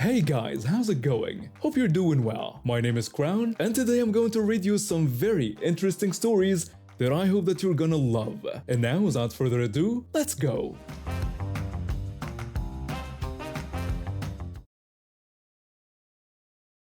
Hey guys, how's it going? Hope you're doing well. My name is Crown, and today I'm going to read you some very interesting stories that I hope that you're gonna love. And now, without further ado, let's go!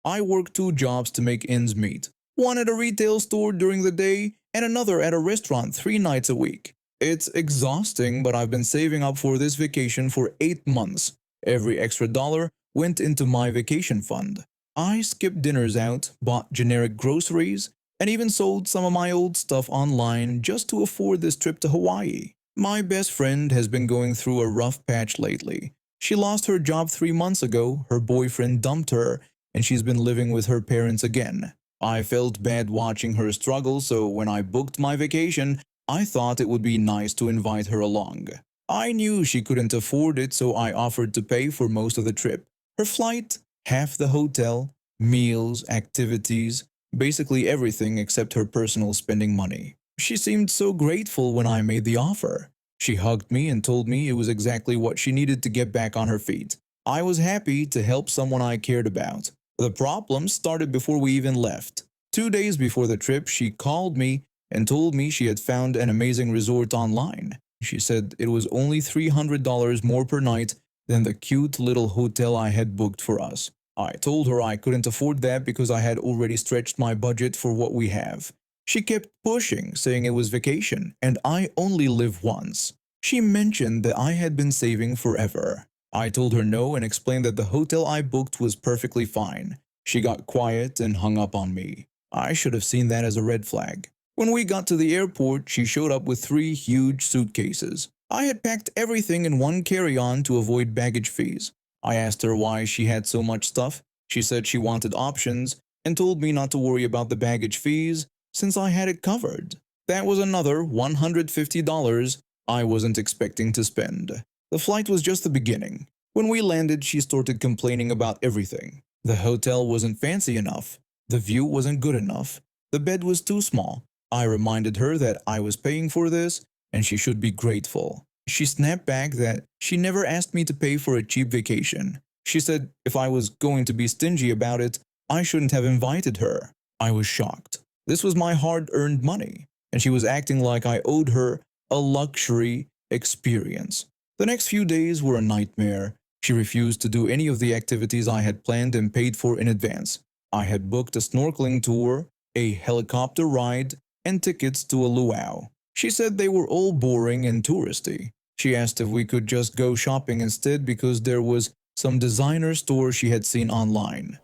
I work two jobs to make ends meet. One at a retail store during the day and another at a restaurant 3 nights a week. It's exhausting, but I've been saving up for this vacation for 8 months. Every extra dollar went into my vacation fund. I skipped dinners out, bought generic groceries, and even sold some of my old stuff online just to afford this trip to Hawaii. My best friend has been going through a rough patch lately. She lost her job 3 months ago, her boyfriend dumped her, and she's been living with her parents again. I felt bad watching her struggle, so when I booked my vacation, I thought it would be nice to invite her along. I knew she couldn't afford it, so I offered to pay for most of the trip. Her flight, half the hotel, meals, activities, basically everything except her personal spending money. She seemed so grateful when I made the offer. She hugged me and told me it was exactly what she needed to get back on her feet. I was happy to help someone I cared about. The problem started before we even left. 2 days before the trip, she called me and told me she had found an amazing resort online. She said it was only $300 more per night than the cute little hotel I had booked for us. I told her I couldn't afford that because I had already stretched my budget for what we have. She kept pushing, saying it was vacation and I only live once. She mentioned that I had been saving forever. I told her no and explained that the hotel I booked was perfectly fine. She got quiet and hung up on me. I should have seen that as a red flag. When we got to the airport, she showed up with 3 huge suitcases. I had packed everything in one carry-on to avoid baggage fees. I asked her why she had so much stuff. She said she wanted options and told me not to worry about the baggage fees since I had it covered. That was another $150 I wasn't expecting to spend. The flight was just the beginning. When we landed, she started complaining about everything. The hotel wasn't fancy enough. The view wasn't good enough. The bed was too small. I reminded her that I was paying for this and she should be grateful. She snapped back that she never asked me to pay for a cheap vacation. She said if I was going to be stingy about it, I shouldn't have invited her. I was shocked. This was my hard-earned money, and she was acting like I owed her a luxury experience. The next few days were a nightmare. She refused to do any of the activities I had planned and paid for in advance. I had booked a snorkeling tour, a helicopter ride, and tickets to a luau. She said they were all boring and touristy. She asked if we could just go shopping instead because there was some designer store she had seen online.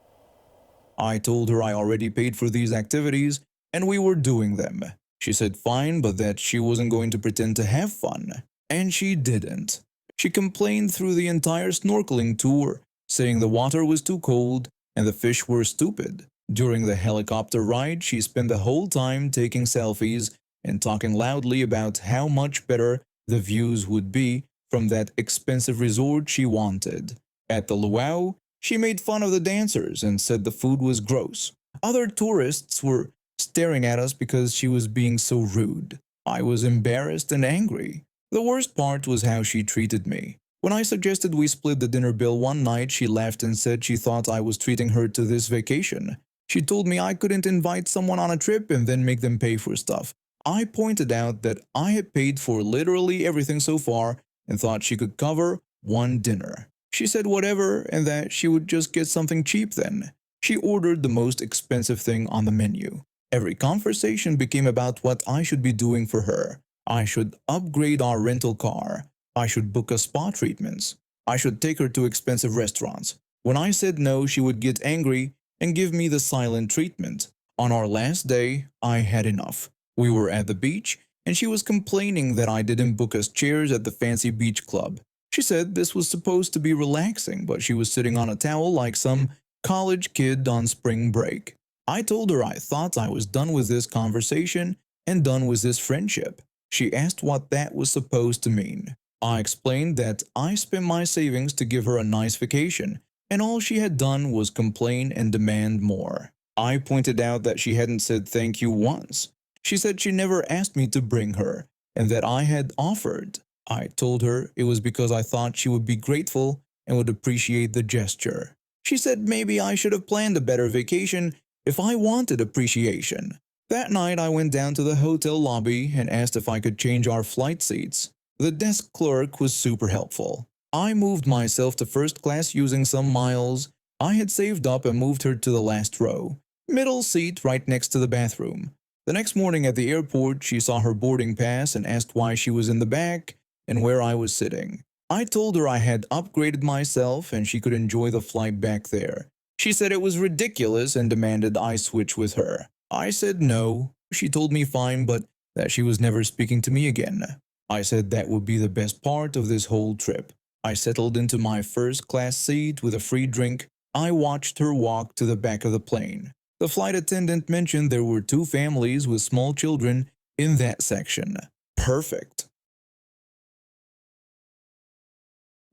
I told her I already paid for these activities and we were doing them. She said fine, but that she wasn't going to pretend to have fun. And she didn't. She complained through the entire snorkeling tour, saying the water was too cold and the fish were stupid. During the helicopter ride, she spent the whole time taking selfies and talking loudly about how much better the views would be from that expensive resort she wanted. At the luau, she made fun of the dancers and said the food was gross. Other tourists were staring at us because she was being so rude. I was embarrassed and angry. The worst part was how she treated me. When I suggested we split the dinner bill one night, she laughed and said she thought I was treating her to this vacation. She told me I couldn't invite someone on a trip and then make them pay for stuff. I pointed out that I had paid for literally everything so far and thought she could cover one dinner. She said whatever and that she would just get something cheap then. She ordered the most expensive thing on the menu. Every conversation became about what I should be doing for her. I should upgrade our rental car. I should book a spa treatments. I should take her to expensive restaurants. When I said no, she would get angry and give me the silent treatment. On our last day, I had enough. We were at the beach, and she was complaining that I didn't book us chairs at the fancy beach club. She said this was supposed to be relaxing, but she was sitting on a towel like some college kid on spring break. I told her I thought I was done with this conversation and done with this friendship. She asked what that was supposed to mean. I explained that I spent my savings to give her a nice vacation, and all she had done was complain and demand more. I pointed out that she hadn't said thank you once. She said she never asked me to bring her, and that I had offered. I told her it was because I thought she would be grateful and would appreciate the gesture. She said maybe I should have planned a better vacation if I wanted appreciation. That night, I went down to the hotel lobby and asked if I could change our flight seats. The desk clerk was super helpful. I moved myself to first class using some miles I had saved up and moved her to the last row, middle seat right next to the bathroom. The next morning at the airport, she saw her boarding pass and asked why she was in the back and where I was sitting. I told her I had upgraded myself and she could enjoy the flight back there. She said it was ridiculous and demanded I switch with her. I said no. She told me fine, but that she was never speaking to me again. I said that would be the best part of this whole trip. I settled into my first class seat with a free drink. I watched her walk to the back of the plane. The flight attendant mentioned there were 2 families with small children in that section. Perfect.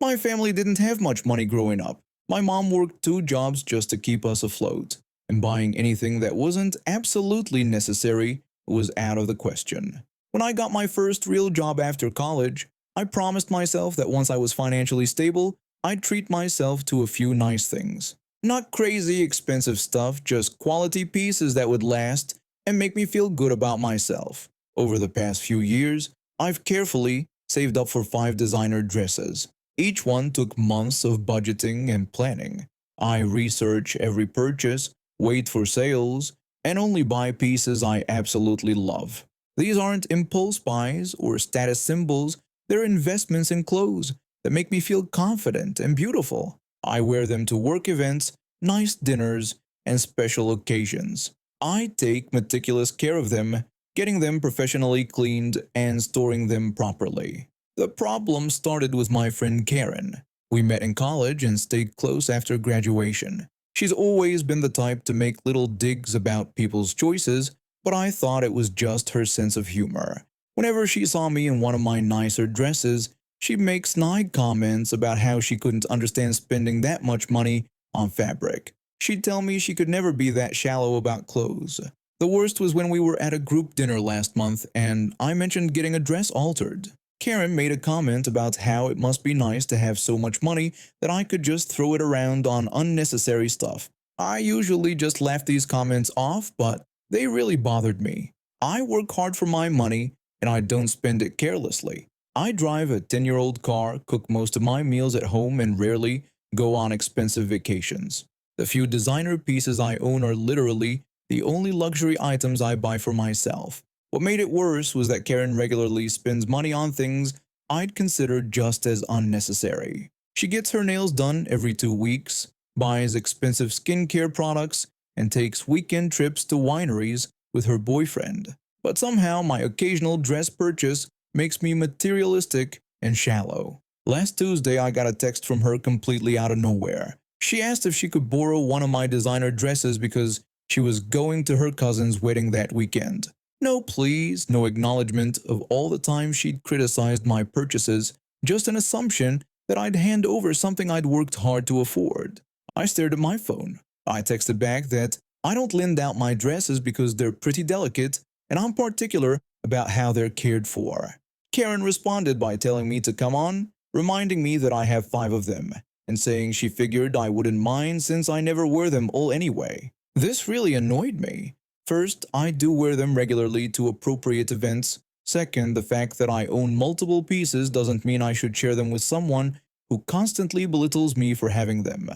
My family didn't have much money growing up. My mom worked 2 jobs just to keep us afloat, and buying anything that wasn't absolutely necessary was out of the question. When I got my first real job after college, I promised myself that once I was financially stable, I'd treat myself to a few nice things. Not crazy expensive stuff, just quality pieces that would last and make me feel good about myself. Over the past few years, I've carefully saved up for 5 designer dresses. Each one took months of budgeting and planning. I research every purchase, wait for sales, and only buy pieces I absolutely love. These aren't impulse buys or status symbols, they're investments in clothes that make me feel confident and beautiful. I wear them to work events, nice dinners, and special occasions. I take meticulous care of them, getting them professionally cleaned and storing them properly. The problem started with my friend Karen. We met in college and stayed close after graduation. She's always been the type to make little digs about people's choices, but I thought it was just her sense of humor. Whenever she saw me in one of my nicer dresses, she'd make snide comments about how she couldn't understand spending that much money on fabric. She'd tell me she could never be that shallow about clothes. The worst was when we were at a group dinner last month and I mentioned getting a dress altered. Karen made a comment about how it must be nice to have so much money that I could just throw it around on unnecessary stuff. I usually just laugh these comments off, but they really bothered me. I work hard for my money and I don't spend it carelessly. I drive a 10-year-old car, cook most of my meals at home, and rarely go on expensive vacations. The few designer pieces I own are literally the only luxury items I buy for myself. What made it worse was that Karen regularly spends money on things I'd consider just as unnecessary. She gets her nails done every 2 weeks, buys expensive skincare products, and takes weekend trips to wineries with her boyfriend. But somehow my occasional dress purchase makes me materialistic and shallow. Last Tuesday, I got a text from her completely out of nowhere. She asked if she could borrow one of my designer dresses because she was going to her cousin's wedding that weekend. No please, no acknowledgement of all the time she'd criticized my purchases, just an assumption that I'd hand over something I'd worked hard to afford. I stared at my phone. I texted back that I don't lend out my dresses because they're pretty delicate and I'm particular about how they're cared for. Karen responded by telling me to come on, reminding me that I have 5 of them, and saying she figured I wouldn't mind since I never wear them all anyway. This really annoyed me. First, I do wear them regularly to appropriate events. Second, the fact that I own multiple pieces doesn't mean I should share them with someone who constantly belittles me for having them.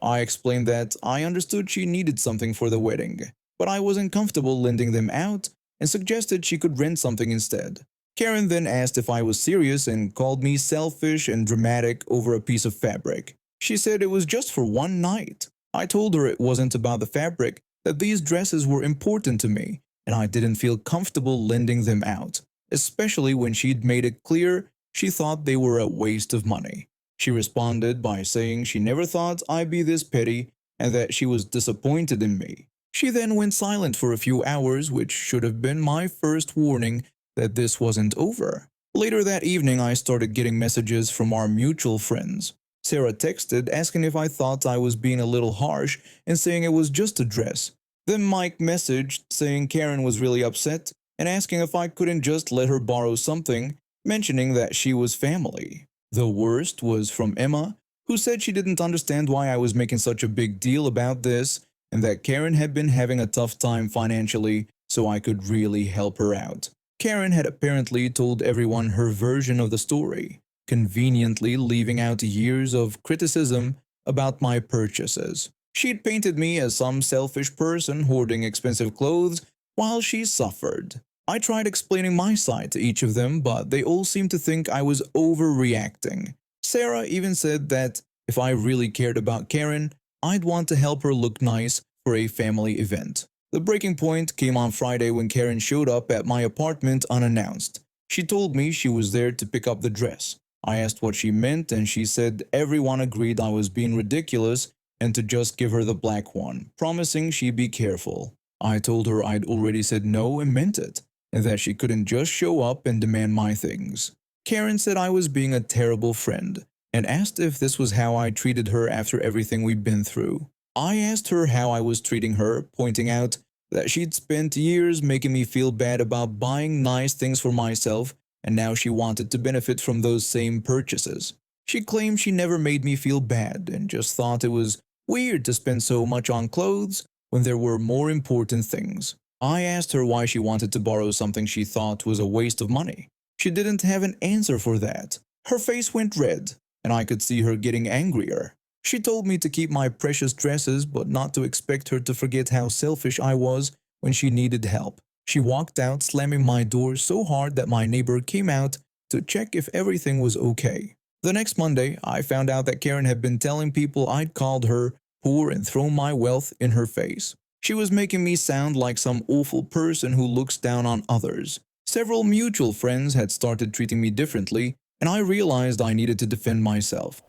I explained that I understood she needed something for the wedding, but I wasn't comfortable lending them out and suggested she could rent something instead. Karen then asked if I was serious and called me selfish and dramatic over a piece of fabric. She said it was just for one night. I told her it wasn't about the fabric, that these dresses were important to me, and I didn't feel comfortable lending them out, especially when she'd made it clear she thought they were a waste of money. She responded by saying she never thought I'd be this petty and that she was disappointed in me. She then went silent for a few hours, which should have been my first warning that this wasn't over. Later that evening, I started getting messages from our mutual friends. Sarah texted asking if I thought I was being a little harsh and saying it was just a dress. Then Mike messaged saying Karen was really upset and asking if I couldn't just let her borrow something, mentioning that she was family. The worst was from Emma, who said she didn't understand why I was making such a big deal about this and that Karen had been having a tough time financially, so I could really help her out. Karen had apparently told everyone her version of the story, conveniently leaving out years of criticism about my purchases. She'd painted me as some selfish person hoarding expensive clothes while she suffered. I tried explaining my side to each of them, but they all seemed to think I was overreacting. Sarah even said that if I really cared about Karen, I'd want to help her look nice for a family event. The breaking point came on Friday when Karen showed up at my apartment unannounced. She told me she was there to pick up the dress. I asked what she meant, and she said everyone agreed I was being ridiculous and to just give her the black one, promising she'd be careful. I told her I'd already said no and meant it, and that she couldn't just show up and demand my things. Karen said I was being a terrible friend and asked if this was how I treated her after everything we'd been through. I asked her how I was treating her, pointing out that she'd spent years making me feel bad about buying nice things for myself, and now she wanted to benefit from those same purchases. She claimed she never made me feel bad and just thought it was weird to spend so much on clothes when there were more important things. I asked her why she wanted to borrow something she thought was a waste of money. She didn't have an answer for that. Her face went red, and I could see her getting angrier. She told me to keep my precious dresses, but not to expect her to forget how selfish I was when she needed help. She walked out, slamming my door so hard that my neighbor came out to check if everything was okay. The next Monday, I found out that Karen had been telling people I'd called her poor and thrown my wealth in her face. She was making me sound like some awful person who looks down on others. Several mutual friends had started treating me differently, and I realized I needed to defend myself.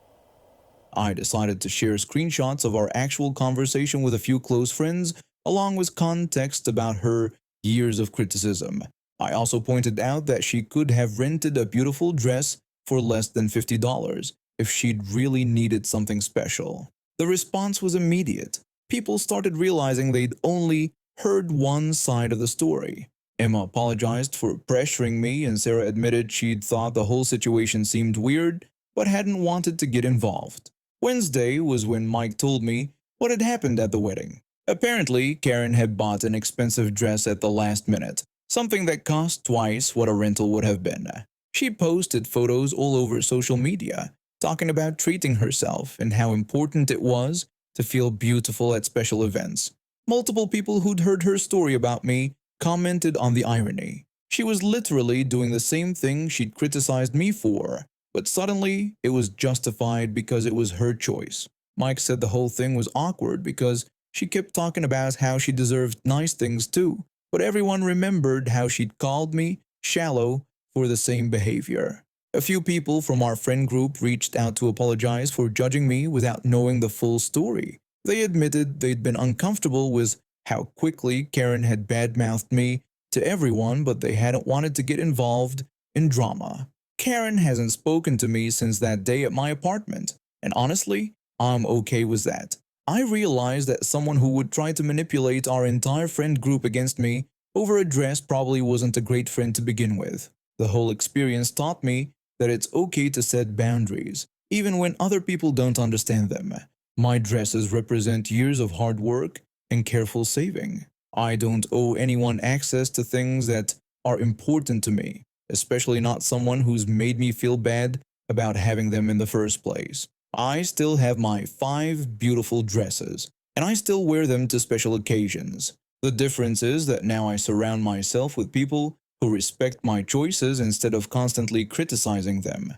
I decided to share screenshots of our actual conversation with a few close friends, along with context about her years of criticism. I also pointed out that she could have rented a beautiful dress for less than $50 if she'd really needed something special. The response was immediate. People started realizing they'd only heard one side of the story. Emma apologized for pressuring me, and Sarah admitted she'd thought the whole situation seemed weird but hadn't wanted to get involved. Wednesday was when Mike told me what had happened at the wedding. Apparently, Karen had bought an expensive dress at the last minute, something that cost twice what a rental would have been. She posted photos all over social media, talking about treating herself and how important it was to feel beautiful at special events. Multiple people who'd heard her story about me commented on the irony. She was literally doing the same thing she'd criticized me for, but suddenly it was justified because it was her choice. Mike said the whole thing was awkward because she kept talking about how she deserved nice things too, but everyone remembered how she'd called me shallow for the same behavior. A few people from our friend group reached out to apologize for judging me without knowing the full story. They admitted they'd been uncomfortable with how quickly Karen had badmouthed me to everyone, but they hadn't wanted to get involved in drama. Karen hasn't spoken to me since that day at my apartment, and honestly, I'm okay with that. I realized that someone who would try to manipulate our entire friend group against me over a dress probably wasn't a great friend to begin with. The whole experience taught me that it's okay to set boundaries, even when other people don't understand them. My dresses represent years of hard work and careful saving. I don't owe anyone access to things that are important to me, especially not someone who's made me feel bad about having them in the first place. I still have my 5 beautiful dresses, and I still wear them to special occasions. The difference is that now I surround myself with people who respect my choices instead of constantly criticizing them.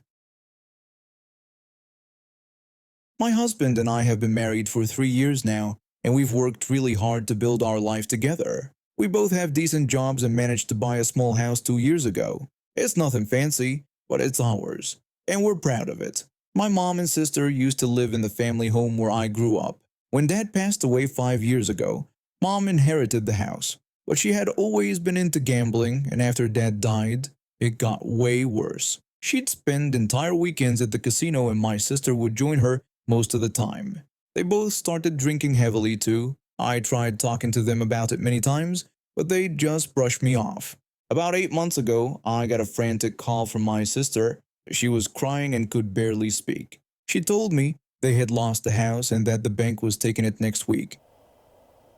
My husband and I have been married for 3 years now, and we've worked really hard to build our life together. We both have decent jobs and managed to buy a small house 2 years ago. It's nothing fancy, but it's ours, and we're proud of it. My mom and sister used to live in the family home where I grew up. When Dad passed away 5 years ago, Mom inherited the house, but she had always been into gambling, and after Dad died, it got way worse. She'd spend entire weekends at the casino, and my sister would join her most of the time. They both started drinking heavily too. I tried talking to them about it many times, but they just brushed me off. About 8 months ago, I got a frantic call from my sister. She was crying and could barely speak. She told me they had lost the house and that the bank was taking it next week.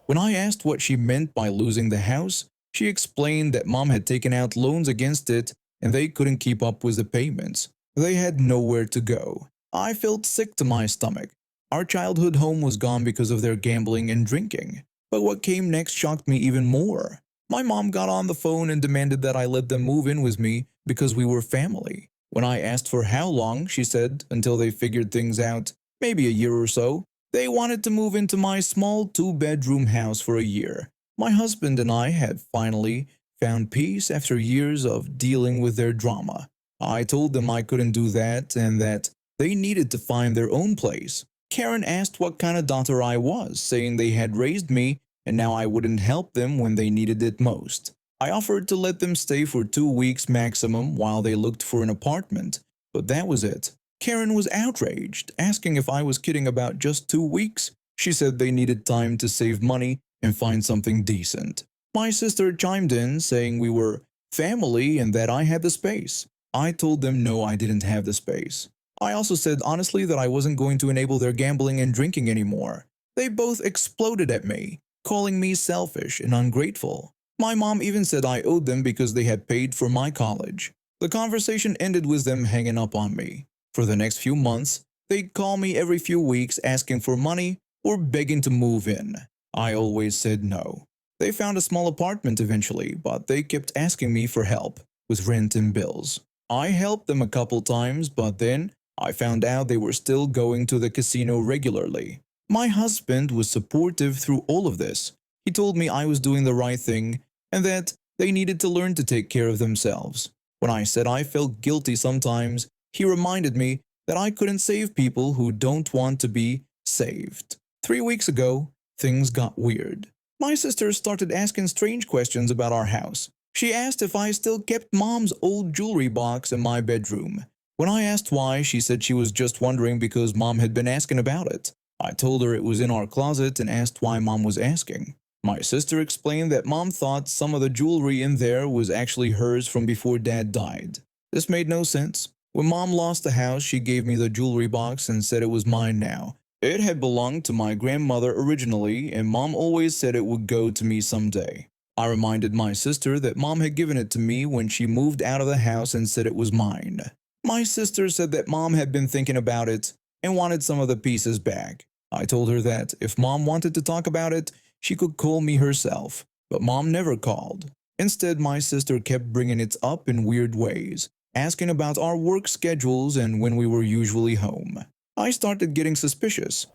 When I asked what she meant by losing the house, she explained that mom had taken out loans against it and they couldn't keep up with the payments. They had nowhere to go. I felt sick to my stomach. Our childhood home was gone because of their gambling and drinking. But what came next shocked me even more. My mom got on the phone and demanded that I let them move in with me because we were family. When I asked for how long, she said until they figured things out, maybe a year or so. They wanted to move into my small 2-bedroom house for a year. My husband and I had finally found peace after years of dealing with their drama. I told them I couldn't do that and that they needed to find their own place. Karen asked what kind of daughter I was, saying they had raised me and now I wouldn't help them when they needed it most. I offered to let them stay for 2 weeks maximum while they looked for an apartment, but that was it. Karen was outraged, asking if I was kidding about just 2 weeks. She said they needed time to save money and find something decent. My sister chimed in, saying we were family and that I had the space. I told them no, I didn't have the space. I also said honestly that I wasn't going to enable their gambling and drinking anymore. They both exploded at me, calling me selfish and ungrateful. My mom even said I owed them because they had paid for my college. The conversation ended with them hanging up on me. For the next few months, they'd call me every few weeks asking for money or begging to move in. I always said no. They found a small apartment eventually, but they kept asking me for help with rent and bills. I helped them a couple times, but then I found out they were still going to the casino regularly. My husband was supportive through all of this. He told me I was doing the right thing and that they needed to learn to take care of themselves. When I said I felt guilty sometimes, he reminded me that I couldn't save people who don't want to be saved. 3 weeks ago, things got weird. My sister started asking strange questions about our house. She asked if I still kept mom's old jewelry box in my bedroom. When I asked why, she said she was just wondering because mom had been asking about it. I told her it was in our closet and asked why mom was asking. My sister explained that mom thought some of the jewelry in there was actually hers from before dad died. This made no sense. When mom lost the house, she gave me the jewelry box and said it was mine now. It had belonged to my grandmother originally, and mom always said it would go to me someday. I reminded my sister that mom had given it to me when she moved out of the house and said it was mine. My sister said that mom had been thinking about it and wanted some of the pieces back. I told her that if mom wanted to talk about it, she could call me herself, but mom never called. Instead, my sister kept bringing it up in weird ways, asking about our work schedules and when we were usually home. I started getting suspicious.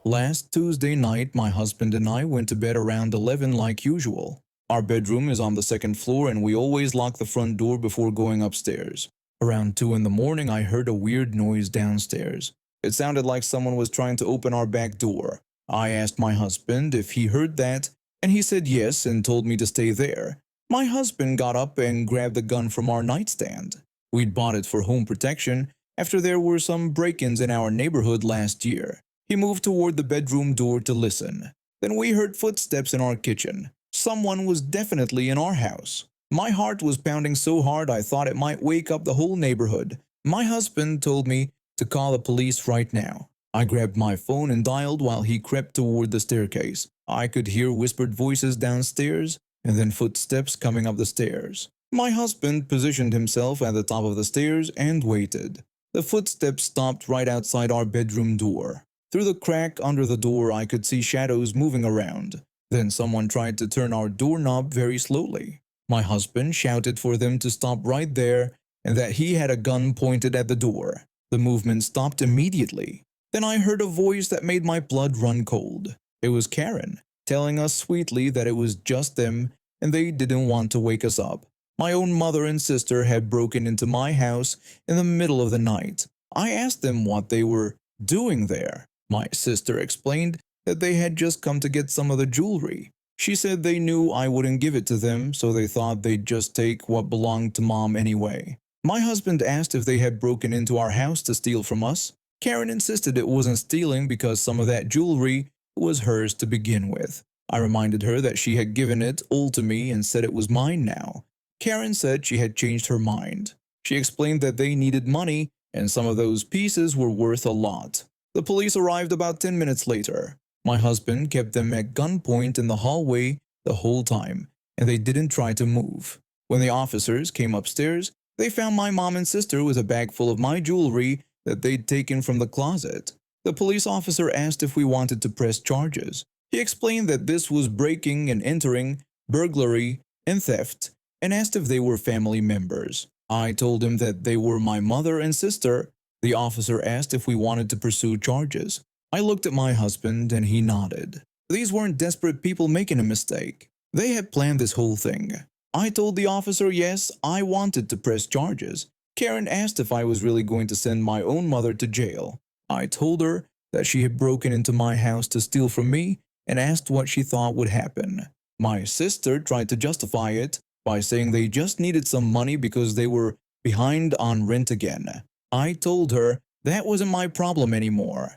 Last Tuesday night, my husband and I went to bed around 11 like usual. Our bedroom is on the second floor and we always lock the front door before going upstairs. Around 2 in the morning, I heard a weird noise downstairs. It sounded like someone was trying to open our back door. I asked my husband if he heard that, and he said yes and told me to stay there. My husband got up and grabbed the gun from our nightstand. We'd bought it for home protection after there were some break-ins in our neighborhood last year. He moved toward the bedroom door to listen. Then we heard footsteps in our kitchen. Someone was definitely in our house. My heart was pounding so hard I thought it might wake up the whole neighborhood. My husband told me to call the police right now. I grabbed my phone and dialed while he crept toward the staircase. I could hear whispered voices downstairs and then footsteps coming up the stairs. My husband positioned himself at the top of the stairs and waited. The footsteps stopped right outside our bedroom door. Through the crack under the door, I could see shadows moving around. Then someone tried to turn our doorknob very slowly. My husband shouted for them to stop right there and that he had a gun pointed at the door. The movement stopped immediately. Then I heard a voice that made my blood run cold. It was Karen, telling us sweetly that it was just them and they didn't want to wake us up. My own mother and sister had broken into my house in the middle of the night. I asked them what they were doing there. My sister explained that they had just come to get some of the jewelry. She said they knew I wouldn't give it to them, so they thought they'd just take what belonged to mom anyway. My husband asked if they had broken into our house to steal from us. Karen insisted it wasn't stealing because some of that jewelry was hers to begin with. I reminded her that she had given it all to me and said it was mine now. Karen said she had changed her mind. She explained that they needed money and some of those pieces were worth a lot. The police arrived about 10 minutes later. My husband kept them at gunpoint in the hallway the whole time, and they didn't try to move. When the officers came upstairs, they found my mom and sister with a bag full of my jewelry that they'd taken from the closet. The police officer asked if we wanted to press charges. He explained that this was breaking and entering, burglary, and theft, and asked if they were family members. I told him that they were my mother and sister. The officer asked if we wanted to pursue charges. I looked at my husband and he nodded. These weren't desperate people making a mistake. They had planned this whole thing. I told the officer yes, I wanted to press charges. Karen asked if I was really going to send my own mother to jail. I told her that she had broken into my house to steal from me and asked what she thought would happen. My sister tried to justify it by saying they just needed some money because they were behind on rent again. I told her that wasn't my problem anymore.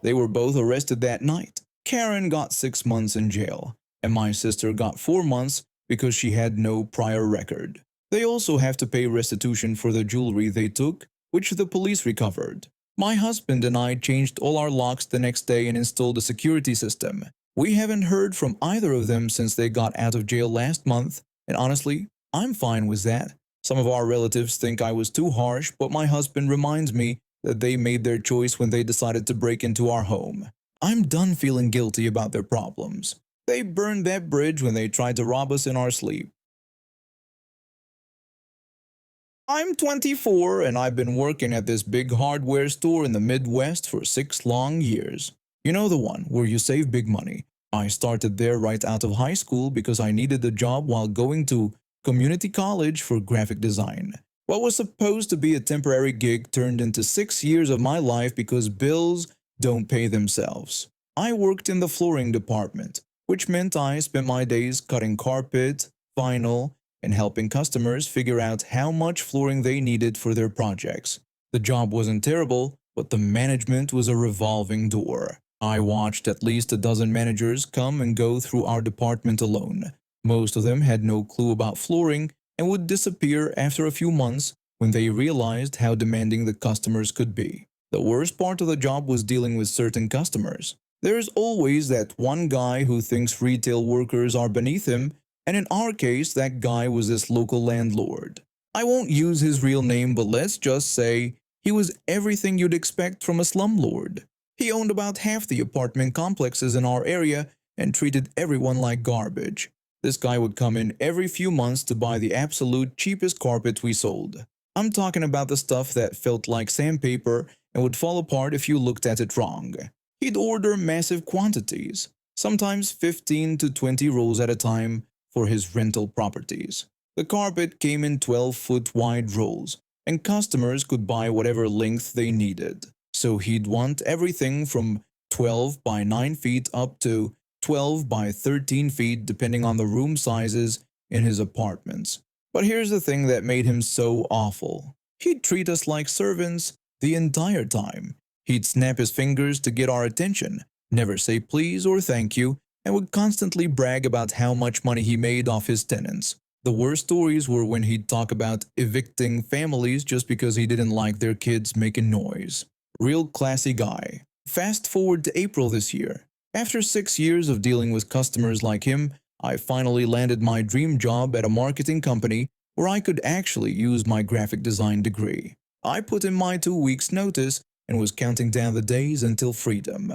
They were both arrested that night. Karen got 6 months in jail, and my sister got 4 months because she had no prior record. They also have to pay restitution for the jewelry they took, which the police recovered. My husband and I changed all our locks the next day and installed a security system. We haven't heard from either of them since they got out of jail last month, and honestly, I'm fine with that. Some of our relatives think I was too harsh, but my husband reminds me that they made their choice when they decided to break into our home. I'm done feeling guilty about their problems. They burned that bridge when they tried to rob us in our sleep. I'm 24 and I've been working at this big hardware store in the Midwest for 6 long years. You know, the one where you save big money. I started there right out of high school because I needed a job while going to community college for graphic design. What was supposed to be a temporary gig turned into 6 years of my life because bills don't pay themselves. I worked in the flooring department, which meant I spent my days cutting carpet, vinyl, and helping customers figure out how much flooring they needed for their projects. The job wasn't terrible, but the management was a revolving door. I watched at least a dozen managers come and go through our department alone. Most of them had no clue about flooring and would disappear after a few months when they realized how demanding the customers could be. The worst part of the job was dealing with certain customers. There's always that one guy who thinks retail workers are beneath him, and in our case, that guy was this local landlord. I won't use his real name, but let's just say he was everything you'd expect from a slumlord. He owned about half the apartment complexes in our area and treated everyone like garbage. This guy would come in every few months to buy the absolute cheapest carpet we sold. I'm talking about the stuff that felt like sandpaper and would fall apart if you looked at it wrong. He'd order massive quantities, sometimes 15 to 20 rolls at a time for his rental properties. The carpet came in 12-foot wide rolls, and customers could buy whatever length they needed. So he'd want everything from 12 by 9 feet up to 12 by 13 feet depending on the room sizes in his apartments. But here's the thing that made him so awful. He'd treat us like servants the entire time. He'd snap his fingers to get our attention, never say please or thank you, and would constantly brag about how much money he made off his tenants. The worst stories were when he'd talk about evicting families just because he didn't like their kids making noise. Real classy guy. Fast forward to April this year. After 6 years of dealing with customers like him, I finally landed my dream job at a marketing company where I could actually use my graphic design degree. I put in my 2 weeks' notice and was counting down the days until freedom.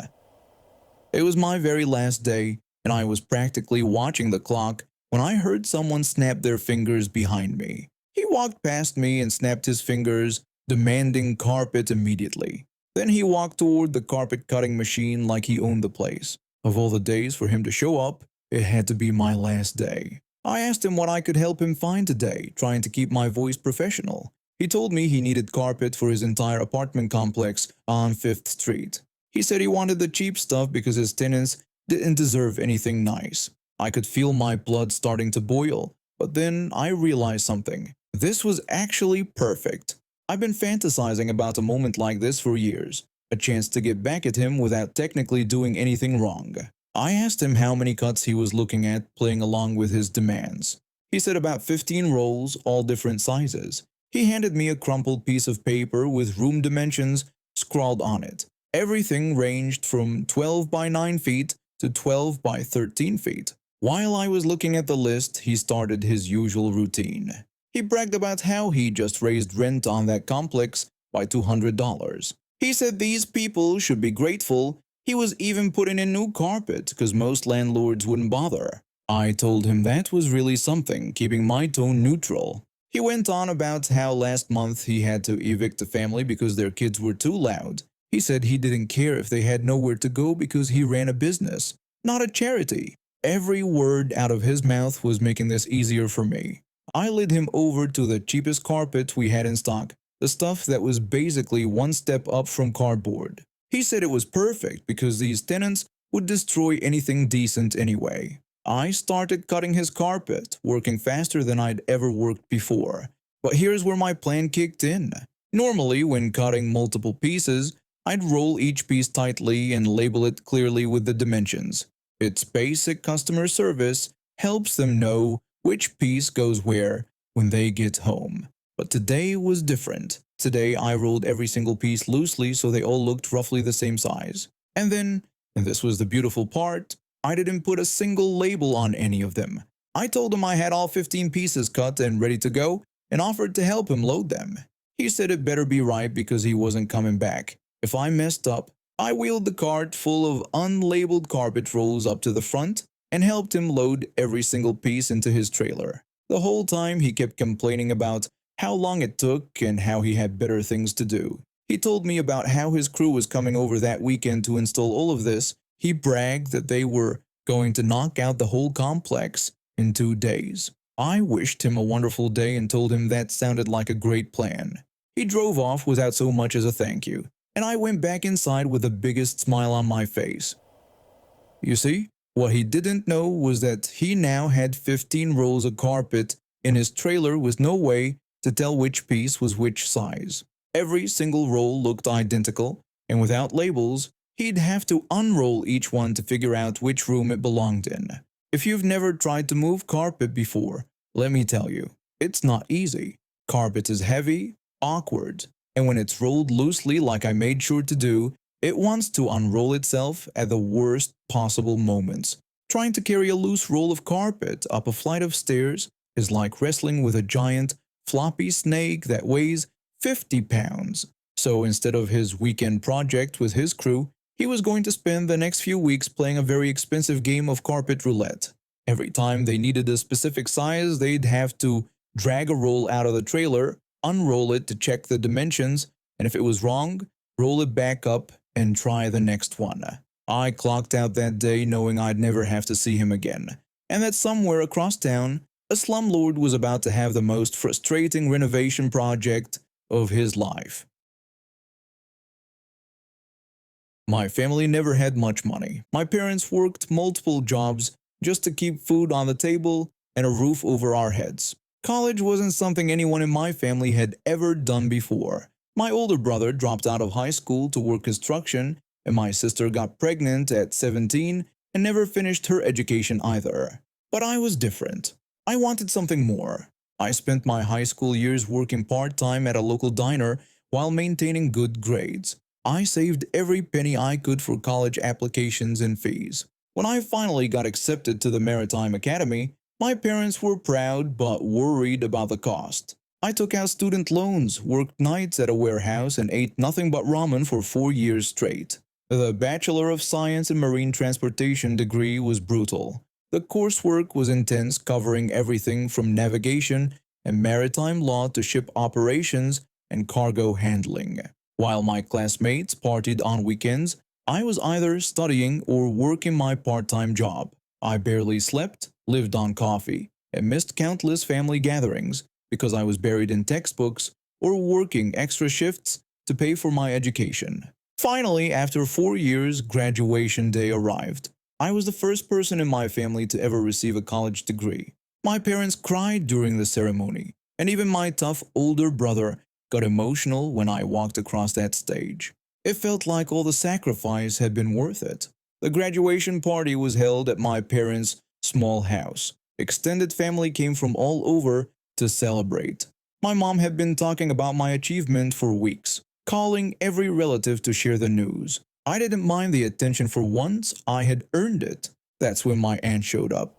It was my very last day, and I was practically watching the clock when I heard someone snap their fingers behind me. He walked past me and snapped his fingers, demanding carpet immediately. Then he walked toward the carpet cutting machine like he owned the place. Of all the days for him to show up, it had to be my last day. I asked him what I could help him find today, trying to keep my voice professional. He told me he needed carpet for his entire apartment complex on 5th Street. He said he wanted the cheap stuff because his tenants didn't deserve anything nice. I could feel my blood starting to boil, but then I realized something. This was actually perfect. I've been fantasizing about a moment like this for years, a chance to get back at him without technically doing anything wrong. I asked him how many cuts he was looking at, playing along with his demands. He said about 15 rolls, all different sizes. He handed me a crumpled piece of paper with room dimensions scrawled on it. Everything ranged from 12 by 9 feet to 12 by 13 feet. While I was looking at the list, he started his usual routine. He bragged about how he just raised rent on that complex by $200. He said these people should be grateful. He was even putting in new carpet because most landlords wouldn't bother. I told him that was really something, keeping my tone neutral. He went on about how last month he had to evict a family because their kids were too loud. He said he didn't care if they had nowhere to go because he ran a business, not a charity. Every word out of his mouth was making this easier for me. I led him over to the cheapest carpet we had in stock, the stuff that was basically one step up from cardboard. He said it was perfect because these tenants would destroy anything decent anyway. I started cutting his carpet, working faster than I'd ever worked before. But here's where my plan kicked in. Normally, when cutting multiple pieces, I'd roll each piece tightly and label it clearly with the dimensions. It's basic customer service, helps them know which piece goes where when they get home. But today was different. Today I rolled every single piece loosely so they all looked roughly the same size. And this was the beautiful part, I didn't put a single label on any of them. I told him I had all 15 pieces cut and ready to go and offered to help him load them. He said it better be right because he wasn't coming back. If I messed up, I wheeled the cart full of unlabeled carpet rolls up to the front and helped him load every single piece into his trailer. The whole time he kept complaining about how long it took and how he had better things to do. He told me about how his crew was coming over that weekend to install all of this. He bragged that they were going to knock out the whole complex in 2 days. I wished him a wonderful day and told him that sounded like a great plan. He drove off without so much as a thank you, and I went back inside with the biggest smile on my face. You see, what he didn't know was that he now had 15 rolls of carpet in his trailer with no way to tell which piece was which size. Every single roll looked identical, and without labels, he'd have to unroll each one to figure out which room it belonged in. If you've never tried to move carpet before, let me tell you, it's not easy. Carpet is heavy, awkward, and when it's rolled loosely like I made sure to do, it wants to unroll itself at the worst possible moments. Trying to carry a loose roll of carpet up a flight of stairs is like wrestling with a giant, floppy snake that weighs 50 pounds. So instead of his weekend project with his crew, he was going to spend the next few weeks playing a very expensive game of carpet roulette. Every time they needed a specific size, they'd have to drag a roll out of the trailer, unroll it to check the dimensions, and if it was wrong, roll it back up and try the next one. I clocked out that day knowing I'd never have to see him again, and that somewhere across town, a slumlord was about to have the most frustrating renovation project of his life. My family never had much money. My parents worked multiple jobs just to keep food on the table and a roof over our heads. College wasn't something anyone in my family had ever done before. My older brother dropped out of high school to work construction, and my sister got pregnant at 17 and never finished her education either. But I was different. I wanted something more. I spent my high school years working part-time at a local diner while maintaining good grades. I saved every penny I could for college applications and fees. When I finally got accepted to the Maritime Academy, my parents were proud but worried about the cost. I took out student loans, worked nights at a warehouse, and ate nothing but ramen for 4 years straight. The Bachelor of Science in Marine Transportation degree was brutal. The coursework was intense, covering everything from navigation and maritime law to ship operations and cargo handling. While my classmates partied on weekends, I was either studying or working my part-time job. I barely slept, lived on coffee, and missed countless family gatherings because I was buried in textbooks or working extra shifts to pay for my education. Finally, after 4 years, graduation day arrived. I was the first person in my family to ever receive a college degree. My parents cried during the ceremony, and even my tough older brother got emotional when I walked across that stage. It felt like all the sacrifice had been worth it. The graduation party was held at my parents' small house. Extended family came from all over to celebrate. My mom had been talking about my achievement for weeks. calling every relative to share the news. I didn't mind the attention for once, I had earned it. That's when my aunt showed up.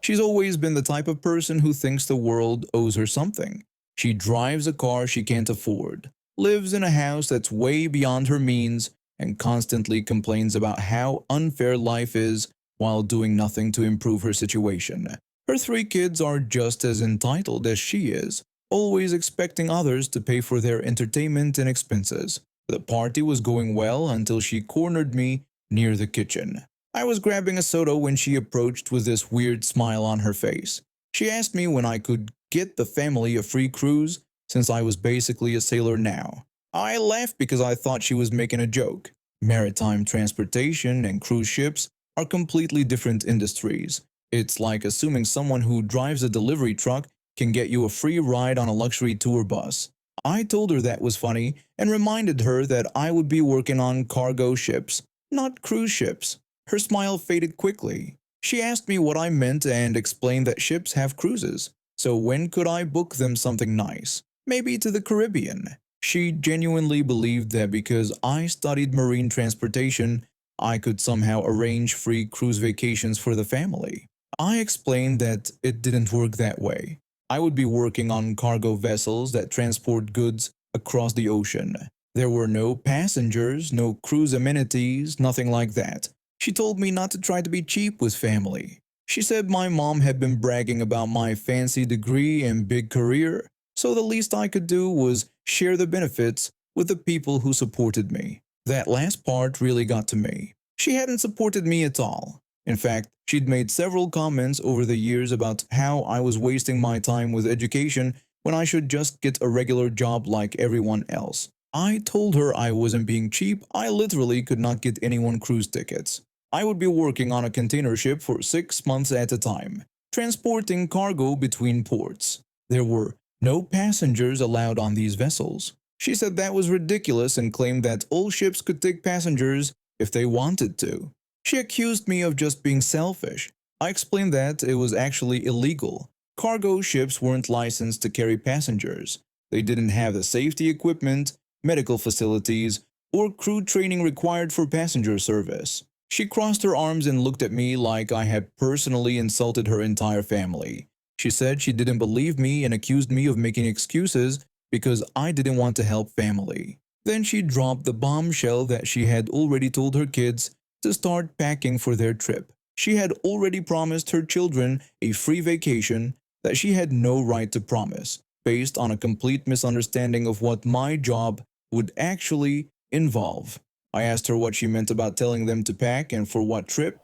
She's always been the type of person who thinks the world owes her something. She drives a car she can't afford, lives in a house that's way beyond her means, and constantly complains about how unfair life is while doing nothing to improve her situation. Her three kids are just as entitled as she is, always expecting others to pay for their entertainment and expenses. The party was going well until she cornered me near the kitchen. I was grabbing a soda when she approached with this weird smile on her face. She asked me when I could get the family a free cruise since I was basically a sailor now. I laughed because I thought she was making a joke. Maritime transportation and cruise ships are completely different industries. It's like assuming someone who drives a delivery truck can get you a free ride on a luxury tour bus. I told her that was funny and reminded her that I would be working on cargo ships, not cruise ships. Her smile faded quickly. She asked me what I meant and explained that ships have cruises, so when could I book them something nice? Maybe to the Caribbean. She genuinely believed that because I studied marine transportation, I could somehow arrange free cruise vacations for the family. I explained that it didn't work that way. I would be working on cargo vessels that transport goods across the ocean. There were no passengers, no cruise amenities, nothing like that. She told me not to try to be cheap with family. She said my mom had been bragging about my fancy degree and big career, so the least I could do was share the benefits with the people who supported me. That last part really got to me. She hadn't supported me at all. In fact, she'd made several comments over the years about how I was wasting my time with education when I should just get a regular job like everyone else. I told her I wasn't being cheap. I literally could not get anyone cruise tickets. I would be working on a container ship for 6 months at a time, transporting cargo between ports. There were no passengers allowed on these vessels. She said that was ridiculous and claimed that all ships could take passengers if they wanted to. She accused me of just being selfish. I explained that it was actually illegal. Cargo ships weren't licensed to carry passengers. They didn't have the safety equipment, medical facilities, or crew training required for passenger service. She crossed her arms and looked at me like I had personally insulted her entire family. She said she didn't believe me and accused me of making excuses because I didn't want to help family. Then she dropped the bombshell that she had already told her kids to start packing for their trip. She had already promised her children a free vacation that she had no right to promise, based on a complete misunderstanding of what my job would actually involve. I asked her what she meant about telling them to pack and for what trip.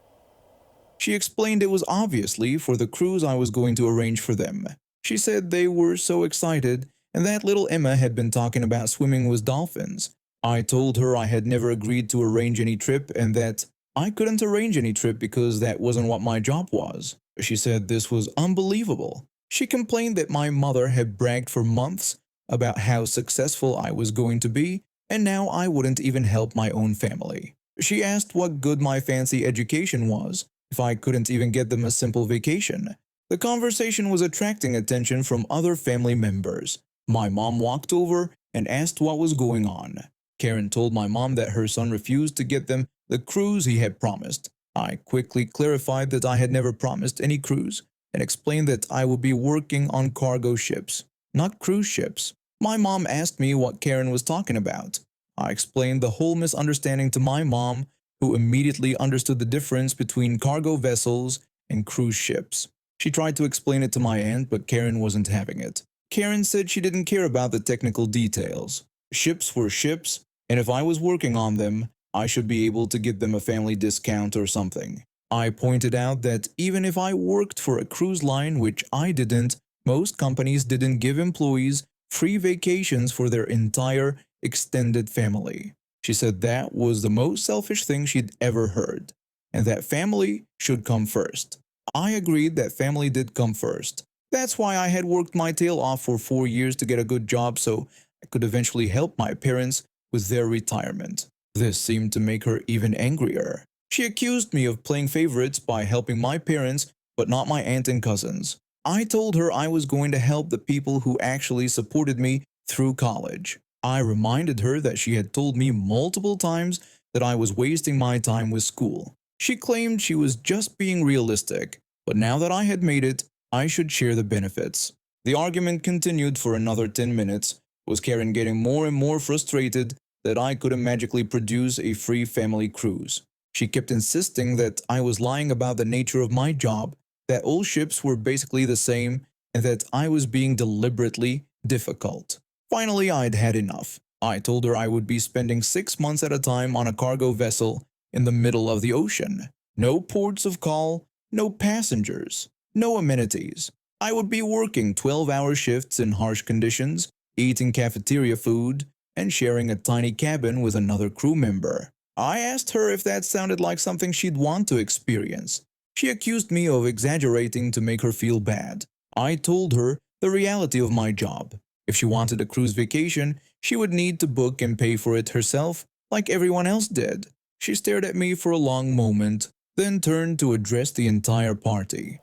She explained it was obviously for the cruise I was going to arrange for them. She said they were so excited and that little Emma had been talking about swimming with dolphins. I told her I had never agreed to arrange any trip and that I couldn't arrange any trip because that wasn't what my job was. She said this was unbelievable. She complained that my mother had bragged for months about how successful I was going to be, and now I wouldn't even help my own family. She asked what good my fancy education was if I couldn't even get them a simple vacation. The conversation was attracting attention from other family members. My mom walked over and asked what was going on. Karen told my mom that her son refused to get them the cruise he had promised. I quickly clarified that I had never promised any cruise and explained that I would be working on cargo ships, not cruise ships. My mom asked me what Karen was talking about. I explained the whole misunderstanding to my mom, who immediately understood the difference between cargo vessels and cruise ships. She tried to explain it to my aunt, but Karen wasn't having it. Karen said she didn't care about the technical details. Ships were ships, and if I was working on them, I should be able to get them a family discount or something. I pointed out that even if I worked for a cruise line, which I didn't, most companies didn't give employees free vacations for their entire extended family. She said that was the most selfish thing she'd ever heard, and that family should come first. I agreed that family did come first. That's why I had worked my tail off for 4 years to get a good job so I could eventually help my parents with their retirement. This seemed to make her even angrier. She accused me of playing favorites by helping my parents but not my aunt and cousins. I told her I was going to help the people who actually supported me through college. I reminded her that she had told me multiple times that I was wasting my time with school. She claimed she was just being realistic, but now that I had made it, I should share the benefits. The argument continued for another 10 minutes, with Karen getting more and more frustrated that I couldn't magically produce a free family cruise. She kept insisting that I was lying about the nature of my job, that all ships were basically the same, and that I was being deliberately difficult. Finally, I'd had enough. I told her I would be spending 6 months at a time on a cargo vessel in the middle of the ocean. No ports of call, no passengers, no amenities. I would be working 12-hour shifts in harsh conditions, eating cafeteria food, and sharing a tiny cabin with another crew member. I asked her if that sounded like something she'd want to experience. She accused me of exaggerating to make her feel bad. I told her the reality of my job. If she wanted a cruise vacation, she would need to book and pay for it herself, like everyone else did. She stared at me for a long moment, then turned to address the entire party.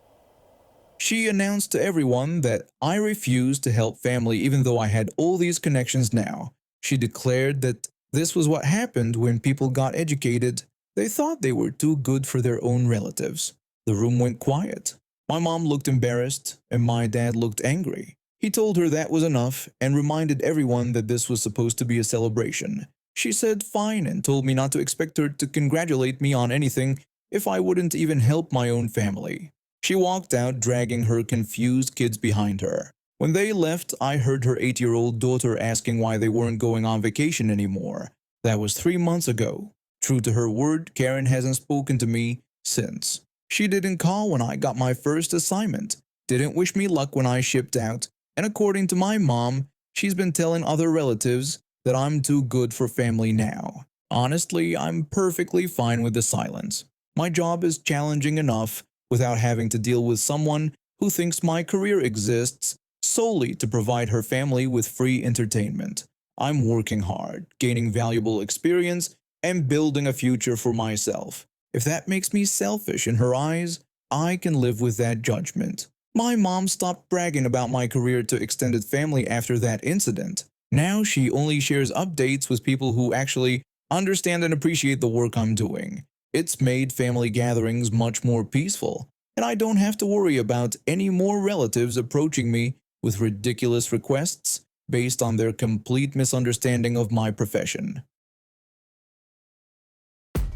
She announced to everyone that I refused to help family even though I had all these connections now. She declared that this was what happened when people got educated. They thought they were too good for their own relatives. The room went quiet. My mom looked embarrassed, and my dad looked angry. He told her that was enough and reminded everyone that this was supposed to be a celebration. She said fine and told me not to expect her to congratulate me on anything if I wouldn't even help my own family. She walked out, dragging her confused kids behind her. When they left, I heard her 8-year-old daughter asking why they weren't going on vacation anymore. That was 3 months ago. True to her word, Karen hasn't spoken to me since. She didn't call when I got my first assignment, didn't wish me luck when I shipped out, and according to my mom, she's been telling other relatives that I'm too good for family now. Honestly, I'm perfectly fine with the silence. My job is challenging enough without having to deal with someone who thinks my career exists solely to provide her family with free entertainment. I'm working hard, gaining valuable experience, and building a future for myself. If that makes me selfish in her eyes, I can live with that judgment. My mom stopped bragging about my career to extended family after that incident. Now she only shares updates with people who actually understand and appreciate the work I'm doing. It's made family gatherings much more peaceful, and I don't have to worry about any more relatives approaching me with ridiculous requests based on their complete misunderstanding of my profession.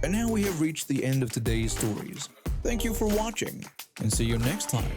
And now we have reached the end of today's stories. Thank you for watching, and see you next time.